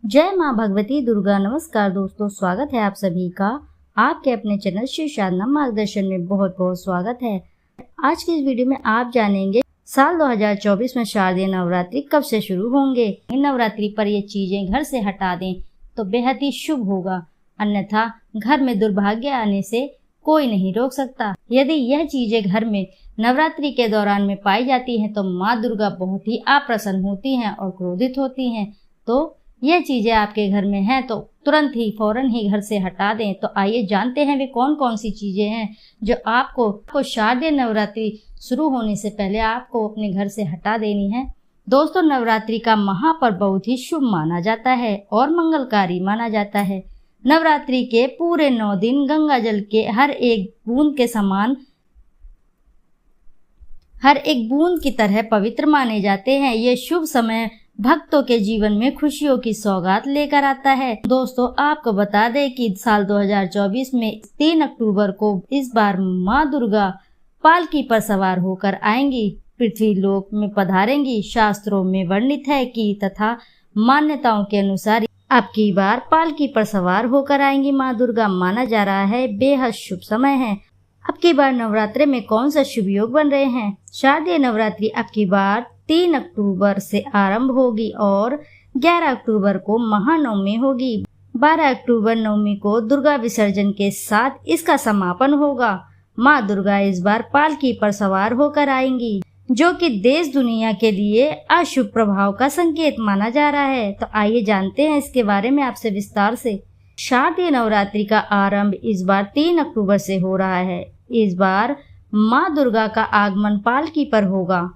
जय माँ भगवती दुर्गा। नमस्कार दोस्तों, स्वागत है आप सभी का आपके अपने चैनल श्री साधना मार्गदर्शन में। बहुत बहुत स्वागत है। आज की इस वीडियो में आप जानेंगे साल 2024 में शारदीय नवरात्रि कब से शुरू होंगे। नवरात्रि पर ये चीजें घर से हटा दें तो बेहद ही शुभ होगा, अन्यथा घर में दुर्भाग्य आने से कोई नहीं रोक सकता। यदि यह चीजें घर में नवरात्रि के दौरान में पाई जाती हैं तो माँ दुर्गा बहुत ही अप्रसन्न होती हैं और क्रोधित होती हैं। तो यह चीजें आपके घर में हैं तो तुरंत ही फौरन ही घर से हटा दें। तो आइए जानते हैं वे कौन कौन सी चीजें हैं जो आपको शारदीय नवरात्रि शुरू होने से पहले आपको अपने घर से हटा देनी है। दोस्तों, नवरात्रि का महापर्व बहुत ही शुभ माना जाता है और मंगलकारी माना जाता है। नवरात्रि के पूरे 9 दिन गंगा जल के हर एक बूंद की तरह पवित्र माने जाते हैं। ये शुभ समय भक्तों के जीवन में खुशियों की सौगात लेकर आता है। दोस्तों, आपको बता दें कि साल 2024 में 3 अक्टूबर को इस बार माँ दुर्गा पालकी पर सवार होकर आएंगी, पृथ्वी लोक में पधारेंगी। शास्त्रों में वर्णित है कि तथा मान्यताओं के अनुसार अब की बार पालकी पर सवार होकर आएंगी माँ दुर्गा। माना जा रहा है बेहद शुभ समय है। अब की बार नवरात्रि में कौन सा शुभ योग बन रहे हैं। शारदीय नवरात्रि अब की बार 3 अक्टूबर से आरंभ होगी और 11 अक्टूबर को महानवमी होगी। 12 अक्टूबर नवमी को दुर्गा विसर्जन के साथ इसका समापन होगा। माँ दुर्गा इस बार पालकी पर सवार होकर आएंगी, जो कि देश दुनिया के लिए अशुभ प्रभाव का संकेत माना जा रहा है। तो आइए जानते हैं इसके बारे में आपसे विस्तार से। शारदीय नवरात्रि का आरंभ इस बार 3 अक्टूबर से हो रहा है। इस बार माँ दुर्गा का आगमन पालकी पर होगा।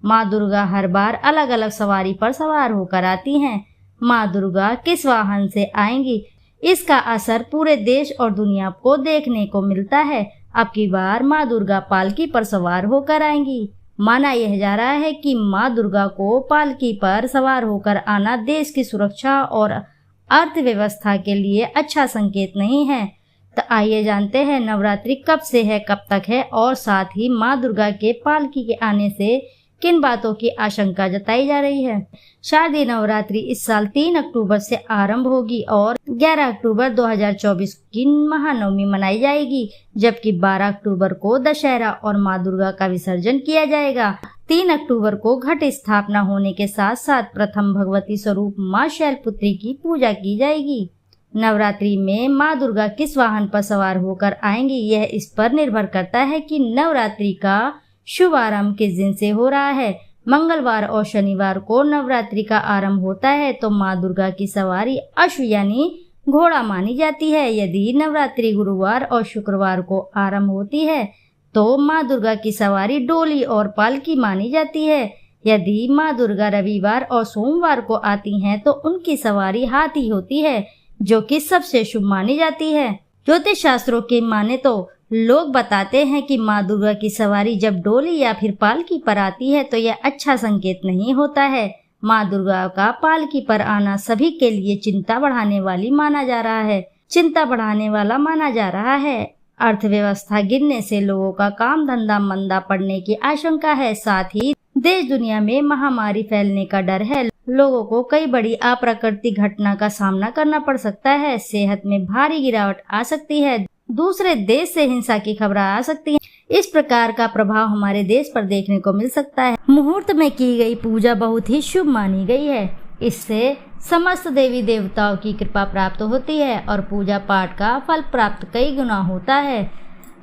माँ दुर्गा हर बार अलग अलग सवारी पर सवार होकर आती हैं। माँ दुर्गा किस वाहन से आएंगी, इसका असर पूरे देश और दुनिया को देखने को मिलता है। अब की बार माँ दुर्गा पालकी पर सवार होकर आएंगी। माना यह जा रहा है कि माँ दुर्गा को पालकी पर सवार होकर आना देश की सुरक्षा और अर्थव्यवस्था के लिए अच्छा संकेत नहीं है। तो आइए जानते हैं नवरात्रि कब से है, कब तक है और साथ ही माँ दुर्गा के पालकी के आने से किन बातों की आशंका जताई जा रही है। शारदीय नवरात्रि इस साल 3 अक्टूबर से आरंभ होगी और 11 अक्टूबर 2024 की महानवमी मनाई जाएगी, जबकि 12 अक्टूबर को दशहरा और माँ दुर्गा का विसर्जन किया जाएगा। 3 अक्टूबर को घट स्थापना होने के साथ साथ प्रथम भगवती स्वरूप माँ शैलपुत्री की पूजा की जाएगी। नवरात्रि में माँ दुर्गा किस वाहन पर सवार होकर आएंगी, यह इस पर निर्भर करता है कि नवरात्रि का शुभ आरंभ किस दिन से हो रहा है। मंगलवार और शनिवार को नवरात्रि का आरंभ होता है तो माँ दुर्गा की सवारी अश्व यानी घोड़ा मानी जाती है। यदि नवरात्रि गुरुवार और शुक्रवार को आरंभ होती है तो माँ दुर्गा की सवारी डोली और पालकी मानी जाती है। यदि माँ दुर्गा रविवार और सोमवार को आती हैं तो उनकी सवारी हाथी होती है, जो कि सबसे शुभ मानी जाती है। ज्योतिष शास्त्रों के माने तो लोग बताते हैं कि माँ दुर्गा की सवारी जब डोली या फिर पालकी पर आती है तो यह अच्छा संकेत नहीं होता है। माँ दुर्गा का पालकी पर आना सभी के लिए चिंता बढ़ाने वाला माना जा रहा है। अर्थव्यवस्था गिरने से लोगों का काम धंधा मंदा पड़ने की आशंका है। साथ ही देश दुनिया में महामारी फैलने का डर है। लोगों को कई बड़ी अप्राकृतिक घटना का सामना करना पड़ सकता है। सेहत में भारी गिरावट आ सकती है। दूसरे देश से हिंसा की खबरें आ सकती हैं। इस प्रकार का प्रभाव हमारे देश पर देखने को मिल सकता है। मुहूर्त में की गई पूजा बहुत ही शुभ मानी गई है। इससे समस्त देवी देवताओं की कृपा प्राप्त होती है और पूजा पाठ का फल प्राप्त कई गुना होता है।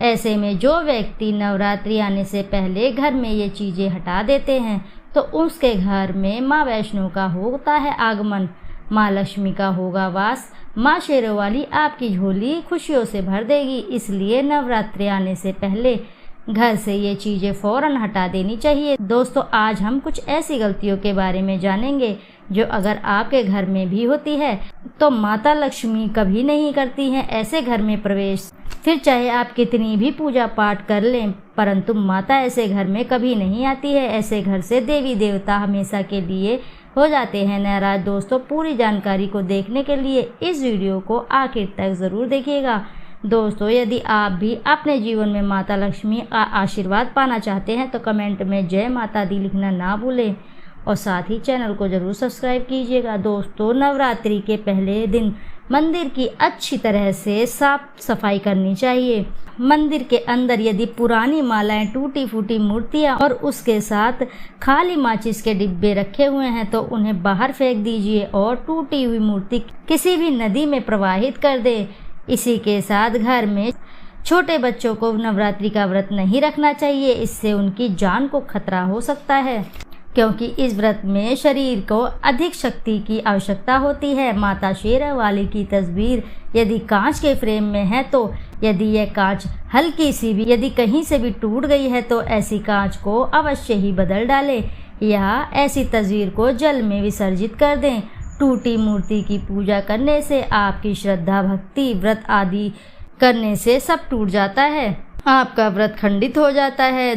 ऐसे में जो व्यक्ति नवरात्रि आने से पहले घर में ये चीजें हटा देते हैं तो उसके घर में माँ वैष्णो का होता है आगमन, माँ लक्ष्मी का होगा वास। माँ शेरों वाली आपकी झोली खुशियों से भर देगी। इसलिए नवरात्रि आने से पहले घर से ये चीजें फौरन हटा देनी चाहिए। दोस्तों, आज हम कुछ ऐसी गलतियों के बारे में जानेंगे जो अगर आपके घर में भी होती है तो माता लक्ष्मी कभी नहीं करती हैं ऐसे घर में प्रवेश। फिर चाहे आप कितनी भी पूजा पाठ कर लें, परंतु माता ऐसे घर में कभी नहीं आती है। ऐसे घर से देवी देवता हमेशा के लिए हो जाते हैं नाराज। दोस्तों, पूरी जानकारी को देखने के लिए इस वीडियो को आखिर तक जरूर देखिएगा। दोस्तों, यदि आप भी अपने जीवन में माता लक्ष्मी का आशीर्वाद पाना चाहते हैं तो कमेंट में जय माता दी लिखना ना भूलें और साथ ही चैनल को जरूर सब्सक्राइब कीजिएगा। दोस्तों, नवरात्रि के पहले दिन मंदिर की अच्छी तरह से साफ सफाई करनी चाहिए। मंदिर के अंदर यदि पुरानी मालाएं, टूटी फूटी मूर्तियां और उसके साथ खाली माचिस के डिब्बे रखे हुए हैं तो उन्हें बाहर फेंक दीजिए और टूटी हुई मूर्ति किसी भी नदी में प्रवाहित कर दें। इसी के साथ घर में छोटे बच्चों को नवरात्रि का व्रत नहीं रखना चाहिए, इससे उनकी जान को खतरा हो सकता है, क्योंकि इस व्रत में शरीर को अधिक शक्ति की आवश्यकता होती है। माता शेरावाली की तस्वीर यदि कांच के फ्रेम में है तो यदि यह कांच हल्की सी भी यदि कहीं से भी टूट गई है तो ऐसी कांच को अवश्य ही बदल डालें या ऐसी तस्वीर को जल में विसर्जित कर दें। टूटी मूर्ति की पूजा करने से आपकी श्रद्धा, भक्ति, व्रत आदि करने से सब टूट जाता है, आपका व्रत खंडित हो जाता है।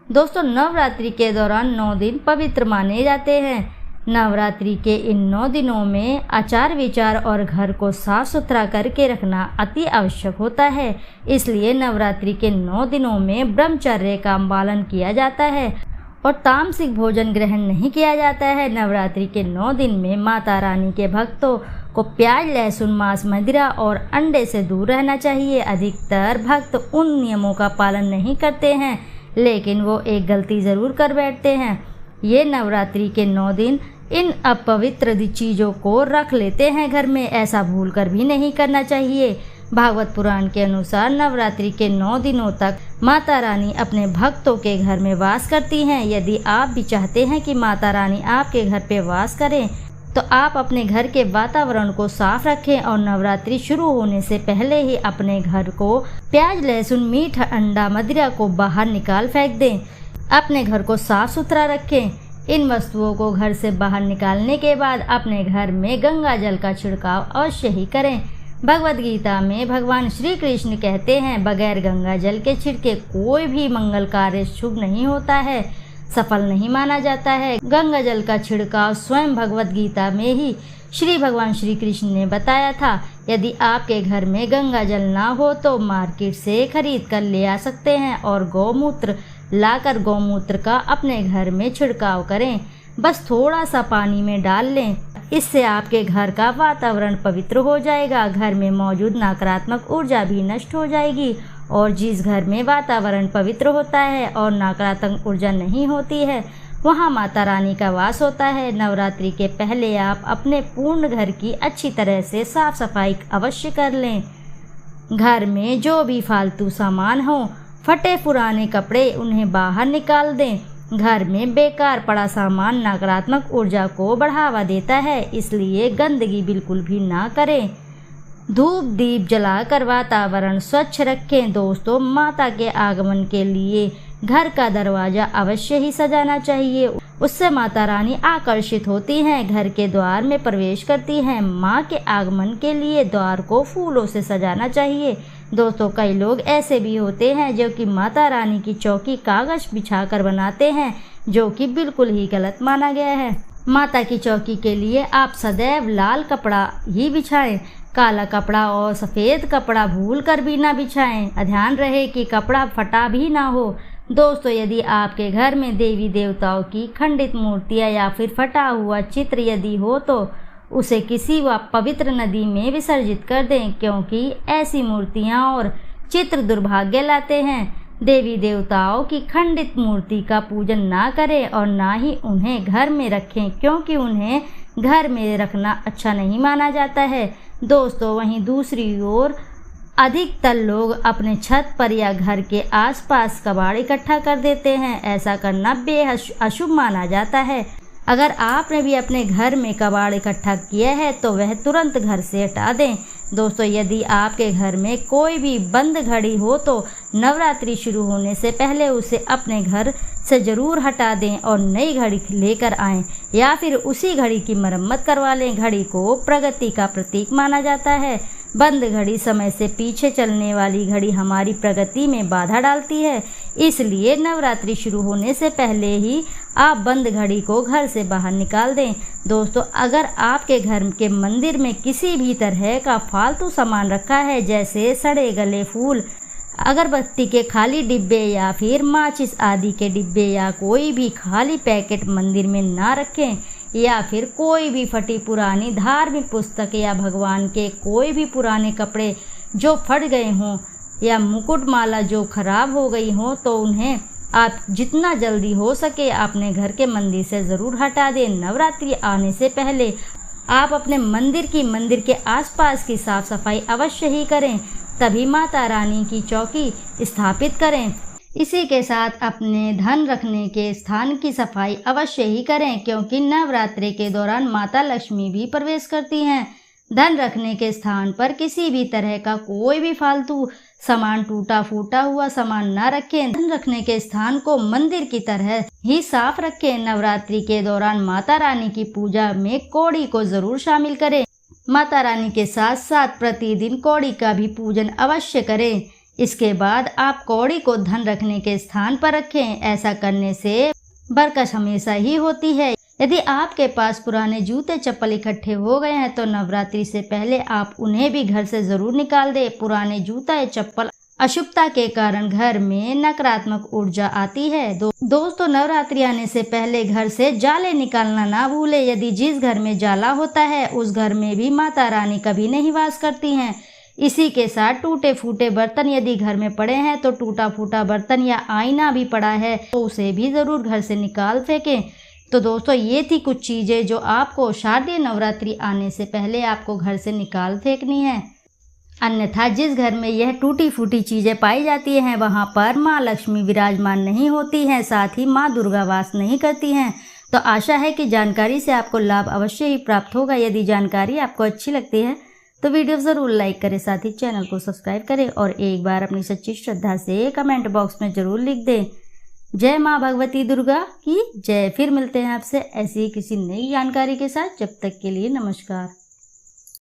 दोस्तों, नवरात्रि के दौरान 9 दिन पवित्र माने जाते हैं। नवरात्रि के इन 9 दिनों में आचार विचार और घर को साफ सुथरा करके रखना अति आवश्यक होता है। इसलिए नवरात्रि के 9 दिनों में ब्रह्मचर्य का पालन किया जाता है और तामसिक भोजन ग्रहण नहीं किया जाता है। नवरात्रि के 9 दिन में माता रानी के भक्तों को प्याज, लहसुन, मांस, मदिरा और अंडे से दूर रहना चाहिए। अधिकतर भक्त उन नियमों का पालन नहीं करते हैं, लेकिन वो एक गलती ज़रूर कर बैठते हैं। ये नवरात्रि के 9 दिन इन अपवित्र चीज़ों को रख लेते हैं घर में, ऐसा भूलकर भी नहीं करना चाहिए। भागवत पुराण के अनुसार नवरात्रि के 9 दिनों तक माता रानी अपने भक्तों के घर में वास करती हैं। यदि आप भी चाहते हैं कि माता रानी आपके घर पे वास करें तो आप अपने घर के वातावरण को साफ रखें और नवरात्रि शुरू होने से पहले ही अपने घर को प्याज, लहसुन, मीठ, अंडा, मदिरा को बाहर निकाल फेंक दें। अपने घर को साफ सुथरा रखें। इन वस्तुओं को घर से बाहर निकालने के बाद अपने घर में गंगा जल का छिड़काव अवश्य ही करें। भगवद गीता में भगवान श्री कृष्ण कहते हैं, बगैर गंगा जल के छिड़के कोई भी मंगल कार्य शुभ नहीं होता है, सफल नहीं माना जाता है। गंगा जल का छिड़काव स्वयं भगवद गीता में ही श्री भगवान श्री कृष्ण ने बताया था। यदि आपके घर में गंगा जल ना हो तो मार्केट से खरीद कर ले आ सकते हैं और गौमूत्र लाकर गौमूत्र का अपने घर में छिड़काव करें। बस थोड़ा सा पानी में डाल लें, इससे आपके घर का वातावरण पवित्र हो जाएगा। घर में मौजूद नकारात्मक ऊर्जा भी नष्ट हो जाएगी और जिस घर में वातावरण पवित्र होता है और नकारात्मक ऊर्जा नहीं होती है वहाँ माता रानी का वास होता है। नवरात्रि के पहले आप अपने पूर्ण घर की अच्छी तरह से साफ सफाई अवश्य कर लें। घर में जो भी फालतू सामान हो, फटे पुराने कपड़े, उन्हें बाहर निकाल दें। घर में बेकार पड़ा सामान नकारात्मक ऊर्जा को बढ़ावा देता है, इसलिए गंदगी बिल्कुल भी ना करें। धूप दीप जलाकर वातावरण स्वच्छ रखें। दोस्तों, माता के आगमन के लिए घर का दरवाजा अवश्य ही सजाना चाहिए, उससे माता रानी आकर्षित होती हैं, घर के द्वार में प्रवेश करती हैं। माँ के आगमन के लिए द्वार को फूलों से सजाना चाहिए। दोस्तों, कई लोग ऐसे भी होते हैं जो कि माता रानी की चौकी कागज बिछाकर बनाते हैं, जो कि बिल्कुल ही गलत माना गया है। माता की चौकी के लिए आप सदैव लाल कपड़ा ही बिछाएं, काला कपड़ा और सफ़ेद कपड़ा भूलकर भी ना बिछाएं। ध्यान रहे कि कपड़ा फटा भी ना हो। दोस्तों, यदि आपके घर में देवी देवताओं की खंडित मूर्तियाँ या फिर फटा हुआ चित्र यदि हो तो उसे किसी व पवित्र नदी में विसर्जित कर दें, क्योंकि ऐसी मूर्तियाँ और चित्र दुर्भाग्य लाते हैं। देवी देवताओं की खंडित मूर्ति का पूजन ना करें और ना ही उन्हें घर में रखें, क्योंकि उन्हें घर में रखना अच्छा नहीं माना जाता है। दोस्तों, वहीं दूसरी ओर अधिकतर लोग अपने छत पर या घर के आसपास कबाड़ इकट्ठा कर देते हैं। ऐसा करना बेहद अशुभ माना जाता है। अगर आपने भी अपने घर में कबाड़ इकट्ठा किया है तो वह तुरंत घर से हटा दें। दोस्तों, यदि आपके घर में कोई भी बंद घड़ी हो तो नवरात्रि शुरू होने से पहले उसे अपने घर से ज़रूर हटा दें और नई घड़ी लेकर आएं या फिर उसी घड़ी की मरम्मत करवा लें। घड़ी को प्रगति का प्रतीक माना जाता है। बंद घड़ी समय से पीछे चलने वाली घड़ी हमारी प्रगति में बाधा डालती है, इसलिए नवरात्रि शुरू होने से पहले ही आप बंद घड़ी को घर से बाहर निकाल दें। दोस्तों, अगर आपके घर के मंदिर में किसी भी तरह का फालतू सामान रखा है, जैसे सड़े गले फूल, अगरबत्ती के खाली डिब्बे या फिर माचिस आदि के डिब्बे या कोई भी खाली पैकेट मंदिर में ना रखें, या फिर कोई भी फटी पुरानी धार्मिक पुस्तक या भगवान के कोई भी पुराने कपड़े जो फट गए हों या मुकुट माला जो खराब हो गई हो, तो उन्हें आप जितना जल्दी हो सके अपने घर के मंदिर से ज़रूर हटा दें। नवरात्रि आने से पहले आप अपने मंदिर के आसपास की साफ सफाई अवश्य ही करें, तभी माता रानी की चौकी स्थापित करें। इसी के साथ अपने धन रखने के स्थान की सफाई अवश्य ही करें, क्योंकि नवरात्रि के दौरान माता लक्ष्मी भी प्रवेश करती हैं। धन रखने के स्थान पर किसी भी तरह का कोई भी फालतू सामान, टूटा फूटा हुआ सामान न रखें। धन रखने के स्थान को मंदिर की तरह ही साफ रखें। नवरात्रि के दौरान माता रानी की पूजा में कौड़ी को जरूर शामिल करें। माता रानी के साथ साथ प्रतिदिन कौड़ी का भी पूजन अवश्य करें। इसके बाद आप कौड़ी को धन रखने के स्थान पर रखें। ऐसा करने से बरकत हमेशा ही होती है। यदि आपके पास पुराने जूते चप्पल इकट्ठे हो गए हैं तो नवरात्रि से पहले आप उन्हें भी घर से जरूर निकाल दें। पुराने जूता या चप्पल अशुभता के कारण घर में नकारात्मक ऊर्जा आती है। दोस्तों, नवरात्रि आने से पहले घर से जाले निकालना ना भूले। यदि जिस घर में जाला होता है उस घर में भी माता रानी कभी नहीं वास करती हैं। इसी के साथ टूटे फूटे बर्तन यदि घर में पड़े हैं तो टूटा फूटा बर्तन या आईना भी पड़ा है तो उसे भी जरूर घर से निकाल फेंकें। तो दोस्तों, ये थी कुछ चीज़ें जो आपको शारदीय नवरात्रि आने से पहले आपको घर से निकाल फेंकनी है। अन्यथा जिस घर में यह टूटी फूटी चीज़ें पाई जाती हैं वहाँ पर माँ लक्ष्मी विराजमान नहीं होती हैं, साथ ही माँ दुर्गा वास नहीं करती हैं। तो आशा है कि जानकारी से आपको लाभ अवश्य ही प्राप्त होगा। यदि जानकारी आपको अच्छी लगती है तो वीडियो ज़रूर लाइक करें, साथ ही चैनल को सब्सक्राइब करें और एक बार अपनी सच्ची श्रद्धा से कमेंट बॉक्स में ज़रूर लिख दें। जय माँ भगवती दुर्गा की जय। फिर मिलते हैं आपसे ऐसी ही किसी नई जानकारी के साथ। जब तक के लिए नमस्कार।